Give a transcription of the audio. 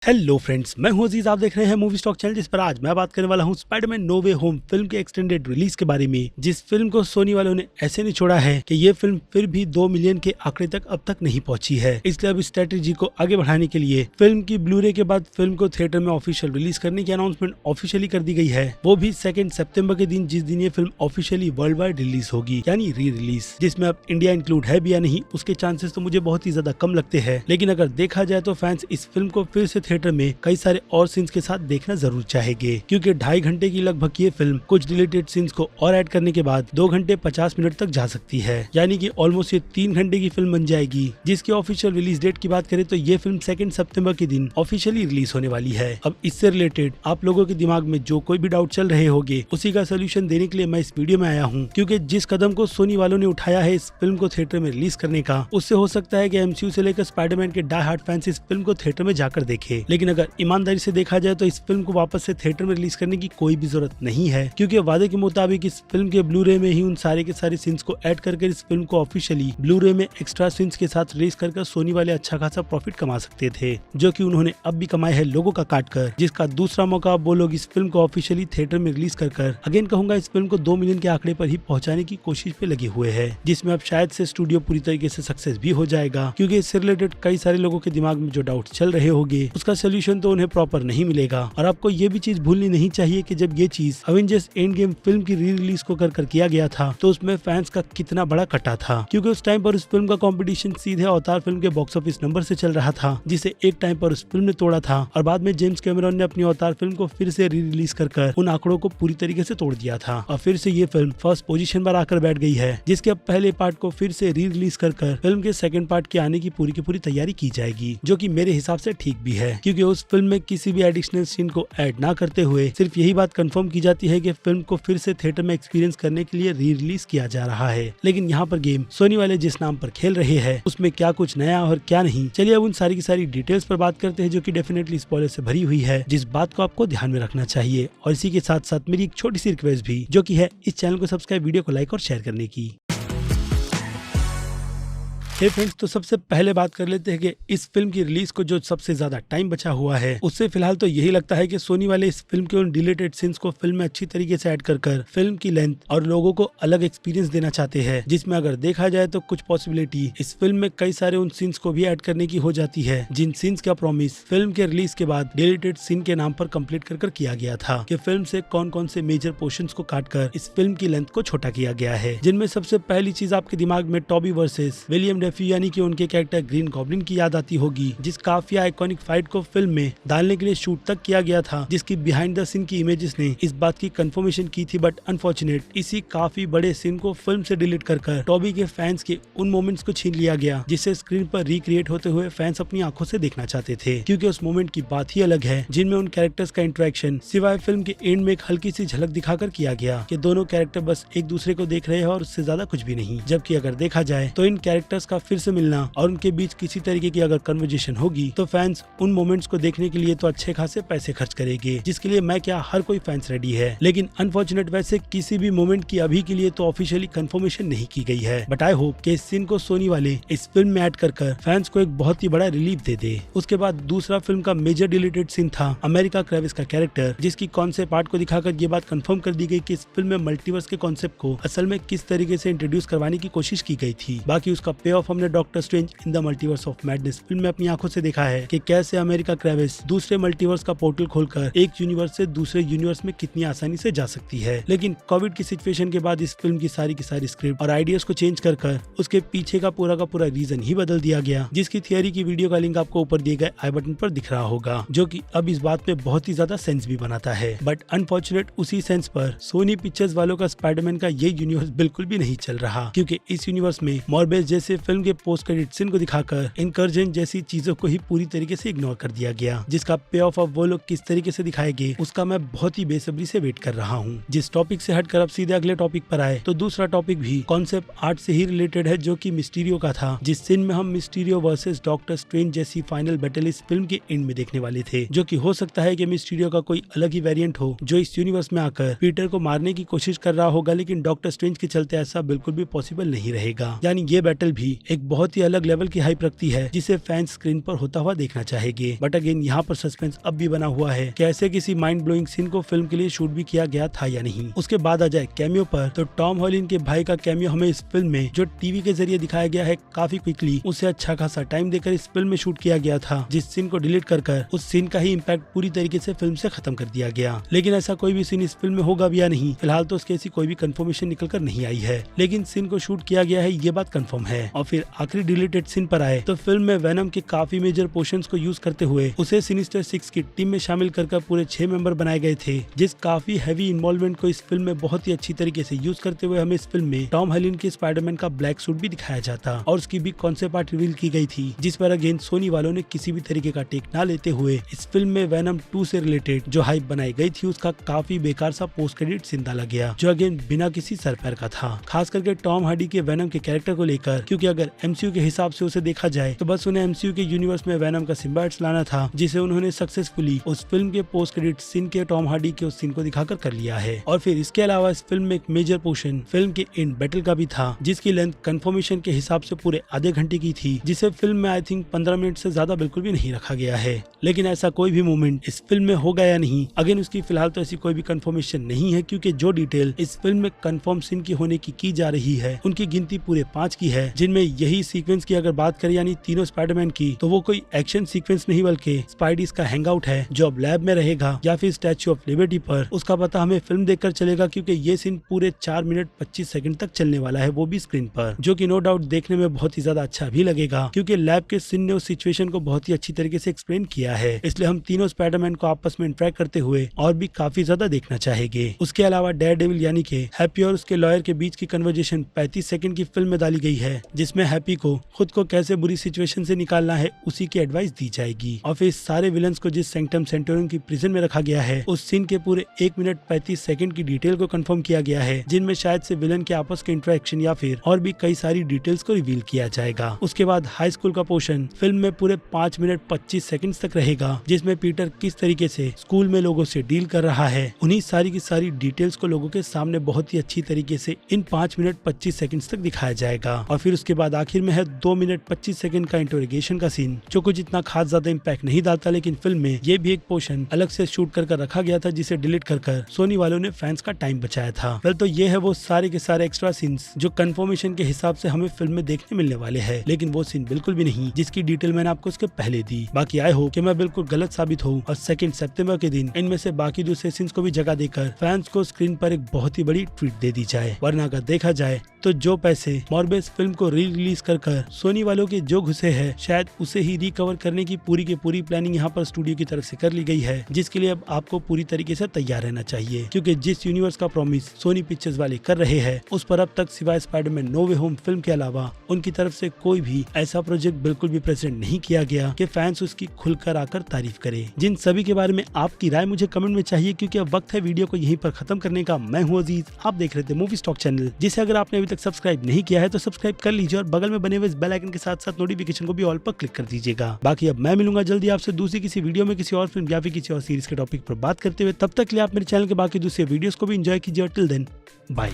Hello friends, मैं हूं अजीज। आप देख रहे हैं मूवी स्टॉक चैनल, जिस पर आज मैं बात करने वाला हूं स्पाइडरमैन नो वे होम फिल्म के एक्सटेंडेड रिलीज के बारे में। जिस फिल्म को सोनी वालों ने ऐसे नहीं छोड़ा है कि ये फिल्म फिर भी 2 मिलियन के आंकड़े तक अब तक नहीं पहुंची है। इसलिए अब इस स्ट्रेटेजी को आगे बढ़ाने के लिए फिल्म की ब्लूरे के बाद फिल्म को थिएटर में ऑफिशियल रिलीज करने की अनाउंसमेंट ऑफिशियली कर दी गई है। वो भी 2 सितंबर के दिन, जिस दिन ये film officially world wide release होगी, यानी री रिलीज। जिसमें अब इंडिया इंक्लूड है भी या नहीं, उसके चांसेस तो मुझे बहुत ही ज्यादा कम लगते हैं। लेकिन अगर देखा जाए तो फैंस इस फिल्म को फिर से थिएटर में कई सारे और सीन्स के साथ देखना जरूर चाहेंगे, क्योंकि 2.5 घंटे की लगभग ये फिल्म कुछ डिलीटेड सीन्स को और ऐड करने के बाद 2 घंटे 50 मिनट तक जा सकती है। यानी कि ऑलमोस्ट ये 3 घंटे की फिल्म बन जाएगी। जिसकी ऑफिशियल रिलीज डेट की बात करें तो ये फिल्म 2 सितंबर के दिन ऑफिशियली रिलीज होने वाली है। अब इससे रिलेटेड आप लोगों के दिमाग में जो कोई भी डाउट चल रहे होंगे, उसी का सोल्यूशन देने के लिए मैं इस वीडियो में आया हूँ। क्योंकि जिस कदम को सोनी वालों ने उठाया है इस फिल्म को थिएटर में रिलीज करने का, उससे हो सकता है कि एमसीयू से लेकर स्पाइडरमैन के डाई हार्ड फैंस इस फिल्म को थिएटर में जाकर देखे। लेकिन अगर ईमानदारी से देखा जाए तो इस फिल्म को वापस से थिएटर में रिलीज करने की कोई भी जरूरत नहीं है, क्योंकि वादे के मुताबिक इस फिल्म के ब्लूरे में ही उन सारे के सारे सीन्स को ऐड करके इस फिल्म को ऑफिशियली ब्लूरे में एक्स्ट्रा सीन्स के साथ रिलीज कर सोनी वाले अच्छा खासा प्रॉफिट कमा सकते थे, जो कि उन्होंने अब भी कमाया है लोगों का काट कर। जिसका दूसरा मौका वो लोग इस फिल्म को ऑफिशियली थिएटर में रिलीज कर अगेन कहूंगा, इस फिल्म को 2 मिलियन के आंकड़े पर ही पहुंचाने की कोशिश पे लगे हुए हैं। जिसमें अब शायद से स्टूडियो पूरी तरीके से सक्सेस भी हो जाएगा, क्योंकि इससे रिलेटेड कई सारे लोगों के दिमाग में जो डाउट चल रहे होंगे, उसका सोल्यूशन तो उन्हें प्रॉपर नहीं मिलेगा। और आपको ये भी चीज भूलनी नहीं चाहिए कि जब ये चीज अवेंजर्स एंड गेम फिल्म की री रिलीज को कर किया गया था, तो उसमें फैंस का कितना बड़ा कटा था। क्योंकि उस टाइम पर उस फिल्म का कंपटीशन सीधे अवतार फिल्म के बॉक्स ऑफिस नंबर से चल रहा था, जिसे एक टाइम पर उस फिल्म ने तोड़ा था। और बाद में जेम्स कैमरॉन ने अपनी अवतार फिल्म को फिर से री रिलीज कर उन आंकड़ों को पूरी तरीके से तोड़ दिया था। और फिर से ये फिल्म फर्स्ट पोजीशन पर आकर बैठ गई है, जिसके अब पहले पार्ट को फिर से री रिलीज कर फिल्म के सेकंड पार्ट के आने की पूरी तैयारी की जाएगी, जो कि मेरे हिसाब से ठीक भी है। क्योंकि उस फिल्म में किसी भी एडिशनल सीन को ऐड ना करते हुए सिर्फ यही बात कंफर्म की जाती है कि फिल्म को फिर से थिएटर में एक्सपीरियंस करने के लिए री रिलीज किया जा रहा है। लेकिन यहाँ पर गेम सोनी वाले जिस नाम पर खेल रहे हैं, उसमें क्या कुछ नया और क्या नहीं, चलिए अब उन सारी की सारी डिटेल्स पर बात करते हैं, जो कि डेफिनेटली स्पॉइलर से भरी हुई है, जिस बात को आपको ध्यान में रखना चाहिए। और इसी के साथ साथ मेरी एक छोटी सी रिक्वेस्ट भी, जो कि है इस चैनल को सब्सक्राइब, वीडियो को लाइक और शेयर करने की। फ्रेंड्स, तो सबसे पहले बात कर लेते हैं कि इस फिल्म की रिलीज को जो सबसे ज्यादा टाइम बचा हुआ है, उससे फिलहाल तो यही लगता है कि सोनी वाले इस फिल्म के उन डिलीटेड सीन्स को फिल्म में अच्छी तरीके से ऐड कर फिल्म की लेंथ और लोगों को अलग एक्सपीरियंस देना चाहते हैं। जिसमें अगर देखा जाए तो कुछ पॉसिबिलिटी इस फिल्म में कई सारे उन सीन्स को भी ऐड करने की हो जाती है, जिन सीन्स का प्रॉमिस फिल्म के रिलीज के बाद डिलीटेड सीन के नाम पर कंप्लीट कर किया गया था, कि फिल्म से कौन कौन से मेजर पोर्शंस को काटकर इस फिल्म की लेंथ को छोटा किया गया है। जिनमें सबसे पहली चीज आपके दिमाग में टॉबी वर्सेस विलियम डेफी यानी कि उनके कैरेक्टर ग्रीन गॉब्लिन की याद आती होगी, जिस काफी आइकॉनिक फाइट को फिल्म में डालने के लिए शूट तक किया गया था, जिसकी बिहाइंड द सीन की इमेजेस ने इस बात की कंफर्मेशन की थी। बट अनफॉर्चुनेट इसी काफी बड़े सीन को फिल्म से डिलीट कर टॉबी के फैंस के उन मोमेंट्स को छीन लिया गया, जिसे स्क्रीन पर रिक्रिएट होते हुए फैंस अपनी आंखों से देखना चाहते थे। क्योंकि उस मोमेंट की बात ही अलग है, जिनमें उन कैरेक्टर्स का इंटरेक्शन सिवाय फिल्म के एंड में एक हल्की सी झलक दिखाकर किया गया, कि दोनों कैरेक्टर बस एक दूसरे को देख रहे हैं और उससे ज्यादा कुछ भी नहीं। जबकि अगर देखा जाए तो इन कैरेक्टर्स का फिर से मिलना और उनके बीच किसी तरीके की अगर कन्वर्जेशन होगी, तो फैंस उन मोमेंट्स को देखने के लिए तो अच्छे खासे पैसे खर्च करेंगे, जिसके लिए मैं क्या हर कोई फैंस रेडी है। लेकिन अनफॉर्चुनेट वैसे किसी भी मोमेंट की अभी के लिए तो ऑफिशियली कंफर्मेशन नहीं की गई है। बट आई होप कि इस सीन को सोनी वाले इस फिल्म में ऐड कर फैंस को एक बहुत ही बड़ा रिलीफ दे दे। उसके बाद दूसरा फिल्म का मेजर डिलीटेड सीन था अमेरिका क्रेविस का कैरेक्टर, जिसकी कॉन्सेप्ट आर्ट को दिखाकर ये बात कंफर्म कर दी गई कि इस फिल्म में मल्टीवर्स के कॉन्सेप्ट को असल में किस तरीके से इंट्रोड्यूस करवाने की कोशिश की गई थी। बाकी उसका पे ऑफ हमने doctor strange in the multiverse of madness film में अपनी आंखों से देखा है, कि कैसे अमेरिका क्रेविस दूसरे मल्टीवर्स का पोर्टल खोलकर एक यूनिवर्स से दूसरे यूनिवर्स में कितनी आसानी से जा सकती है। लेकिन कोविड की सिचुएशन के बाद इस फिल्म की सारी स्क्रिप्ट और आइडियाज को चेंज कर उसके पीछे का पूरा रीजन ही बदल दिया गया, जिसकी थियरी की वीडियो का लिंक आपको ऊपर दिए गए आई बटन पर दिख रहा होगा, जो कि अब इस बात में बहुत ही ज्यादा सेंस भी बनाता है। बट अनफॉर्चुनेट उसी सेंस पर सोनी पिक्चर्स वालों का स्पाइडरमैन का ये यूनिवर्स बिल्कुल भी नहीं चल रहा, क्योंकि इस यूनिवर्स में मॉर्बेस जैसे फिल्म के पोस्ट क्रेडिट सीन को दिखाकर इनकर्जन जैसी चीजों को ही पूरी तरीके से इग्नोर कर दिया गया, जिसका पे ऑफ अब वो लोग किस तरीके से दिखाएंगे, उसका मैं बहुत ही बेसब्री से वेट कर रहा हूँ। जिस टॉपिक से हटकर अब सीधे अगले टॉपिक पर आए, तो दूसरा टॉपिक भी कॉन्सेप्ट आर्ट से ही रिलेटेड है, जो कि मिस्टीरियो का था, जिस सीन में हम मिस्टीरियो वर्सेस डॉक्टर स्ट्रेंज जैसी फाइनल बैटल इस फिल्म के एंड में देखने वाले थे, जो कि हो सकता है कि मिस्टीरियो का कोई अलग ही वेरिएंट हो, जो इस यूनिवर्स में आकर पीटर को मारने की कोशिश कर रहा होगा। लेकिन डॉक्टर स्ट्रेंज के चलते ऐसा बिल्कुल भी पॉसिबल नहीं रहेगा, यानी ये बैटल भी एक बहुत ही अलग लेवल की हाइप रखती है जिसे फैंस स्क्रीन पर होता हुआ देखना चाहेंगे। बट अगेन यहाँ पर सस्पेंस अब भी बना हुआ है कि ऐसे किसी माइंड ब्लोइंग सीन को फिल्म के लिए शूट भी किया गया था या नहीं। उसके बाद आ जाए कैमियो पर, तो टॉम हॉलैंड के भाई का कैमियो हमें इस फिल्म में जो टीवी के जरिए दिखाया गया है काफी क्विकली उसे अच्छा खासा टाइम देकर इस फिल्म में शूट किया गया था, जिस सीन को डिलीट कर उस सीन का ही इम्पैक्ट पूरी तरीके से फिल्म से खत्म कर दिया गया। लेकिन ऐसा कोई भी सीन इस फिल्म में होगा भी या नहीं, फिलहाल तो उसकी ऐसी कोई भी कंफर्मेशन निकल कर नहीं आई है, लेकिन सीन को शूट किया गया है ये बात कंफर्म है। और फिर आखिरी डिलीटेड सीन पर आए तो फिल्म में वेनम के काफी मेजर पोर्शंस को यूज करते हुए उसे सिनिस्टर 6 की टीम में शामिल कर पूरे 6 मेंबर बनाए गए थे, जिस काफी हैवी इन्वॉल्वमेंट को इस फिल्म में बहुत ही अच्छी तरीके से यूज करते हुए हमें इस फिल्म में टॉम हॉलैंड के स्पाइडरमैन का ब्लैक सूट भी दिखाया जाता और उसकी भी कॉन्सेप्ट आर्ट रिवील की गई थी, जिस पर अगेन सोनी वालों ने किसी भी तरीके का टेक ना लेते हुए इस फिल्म में वेनम 2 से रिलेटेड जो हाइप बनाई गई थी उसका काफी बेकार सा पोस्ट क्रेडिट सीन डाला गया, जो अगेन बिना किसी सर पैर का था, खास करके टॉम हार्डी के वेनम के कैरेक्टर को लेकर, क्योंकि अगर एमसीयू के हिसाब से उसे देखा जाए तो बस उन्हें एमसीयू के यूनिवर्स में वेनम का सिम्बायोट्स लाना था, जिसे उन्होंने सक्सेसफुली उस फिल्म के पोस्ट क्रेडिट सीन के टॉम हार्डी के उस सीन को दिखाकर कर लिया है। और फिर इसके अलावा इस फिल्म में एक मेजर पोर्शन फिल्म के एंड बैटल का भी था, जिसकी लेंथ कंफर्मेशन के हिसाब से पूरे आधे घंटे की थी, जिसे फिल्म में आई थिंक 15 मिनट से ज्यादा बिल्कुल भी नहीं रखा गया है। लेकिन ऐसा कोई भी मोमेंट इस फिल्म में होगा या नहीं, अगेन उसकी फिलहाल तो ऐसी कोई भी कंफर्मेशन नहीं है, क्योंकि जो डिटेल इस फिल्म में कंफर्म सीन की होने की जा रही है उनकी गिनती पूरे 5 की है, जिनमें यही सीक्वेंस की अगर बात करें यानी तीनों स्पाइडरमैन की, तो वो कोई एक्शन सीक्वेंस नहीं बल्कि स्पाइडीज का हैंगआउट है जो अब लैब में रहेगा या फिर स्टैच्यू ऑफ लिबर्टी पर, उसका पता हमें फिल्म देखकर चलेगा, क्योंकि ये सीन पूरे 4 मिनट 25 सेकंड तक चलने वाला है, वो भी स्क्रीन पर, जो कि नो डाउट देखने में बहुत ही ज्यादा अच्छा भी लगेगा, क्योंकि लैब के सीन ने उस सिचुएशन को बहुत ही अच्छी तरीके से एक्सप्लेन किया है। इसलिए हम तीनों स्पाइडरमैन को आपस में इंटरेक्ट करते हुए और भी काफी ज्यादा देखना चाहेंगे। उसके अलावा डेयरडेविल यानी कि हैप्पी और उसके लॉयर के बीच की कन्वर्जेशन 35 सेकंड की फिल्म में डाली गई है, जिसमें हैप्पी को खुद को कैसे बुरी सिचुएशन से निकालना है उसी की एडवाइस दी जाएगी। और फिर सारे विलन्स को जिस सैंक्टम सेंटोरियन की प्रिजन में रखा गया है उस सीन के पूरे 1 मिनट 35 सेकंड की डिटेल को कंफर्म किया गया है, जिनमें शायद से विलन के आपस के इंटरेक्शन या फिर और भी कई सारी डिटेल्स को रिवील किया जाएगा। उसके बाद हाई स्कूल का पोर्शन फिल्म में पूरे 5 मिनट 25 सेकंड तक रहेगा, जिसमें पीटर किस तरीके से स्कूल में लोगों से डील कर रहा है, उन्हीं सारी की सारी डिटेल्स को लोगों के सामने बहुत ही अच्छी तरीके से इन 5 मिनट 25 सेकंड तक दिखाया जाएगा। और फिर उसके बाद आखिर में है 2 मिनट 25 सेकंड का इंटरोगेशन का सीन, जो कुछ इतना खास ज्यादा इम्पैक्ट नहीं डालता, लेकिन फिल्म में ये भी एक पोर्शन अलग से शूट कर रखा गया था, जिसे डिलीट कर सोनी वालों ने फैंस का टाइम बचाया था। वेल तो ये है वो सारे के सारे एक्स्ट्रा सीन्स जो कंफर्मेशन के हिसाब से हमें फिल्म में देखने मिलने वाले हैं, लेकिन वो सीन बिल्कुल भी नहीं जिसकी डिटेल मैंने आपको उसके पहले दी। बाकी आए हो कि मैं बिल्कुल गलत साबित हूँ और 2 सितंबर के दिन इनमें से बाकी दूसरे सीन्स को भी जगह देकर फैंस को स्क्रीन पर एक बहुत ही बड़ी ट्रीट दे दी जाए। वरना अगर देखा जाए तो जो पैसे मॉर्बियस फिल्म को री रिलीज कर सोनी वालों के जो घुसे हैं, शायद उसे ही रिकवर करने की पूरी प्लानिंग यहाँ पर स्टूडियो की तरफ से कर ली गई है, जिसके लिए अब आपको पूरी तरीके से तैयार रहना चाहिए, क्योंकि जिस यूनिवर्स का प्रॉमिस सोनी पिक्चर्स वाले कर रहे हैं उस पर अब तक सिवाय स्पाइडरमैन नो वे होम फिल्म के अलावा उनकी तरफ से कोई भी ऐसा प्रोजेक्ट बिल्कुल भी प्रेजेंट नहीं किया गया कि फैंस उसकी खुलकर आकर तारीफ करे। जिन सभी के बारे में आपकी राय मुझे कमेंट में चाहिए, क्योंकि अब वक्त है वीडियो को यहीं पर खत्म करने का। मैं हूँ अजीज, आप देख रहे थे मूवी स्टॉक चैनल, जिसे अगर आपने अभी तक सब्सक्राइब नहीं किया है तो सब्सक्राइब कर लीजिए और बगल में बने हुए इस बेल आइकन के साथ साथ नोटिफिकेशन को भी ऑल पर क्लिक कर दीजिएगा। बाकी अब मैं मिलूंगा जल्दी आपसे दूसरी किसी वीडियो में किसी और फिल्म या फिर किसी और सीरीज के टॉपिक पर बात करते हुए। तब तक के लिए आप मेरे चैनल के बाकी दूसरे वीडियोस को भी एंजॉय कीजिए और टिल देन बाय।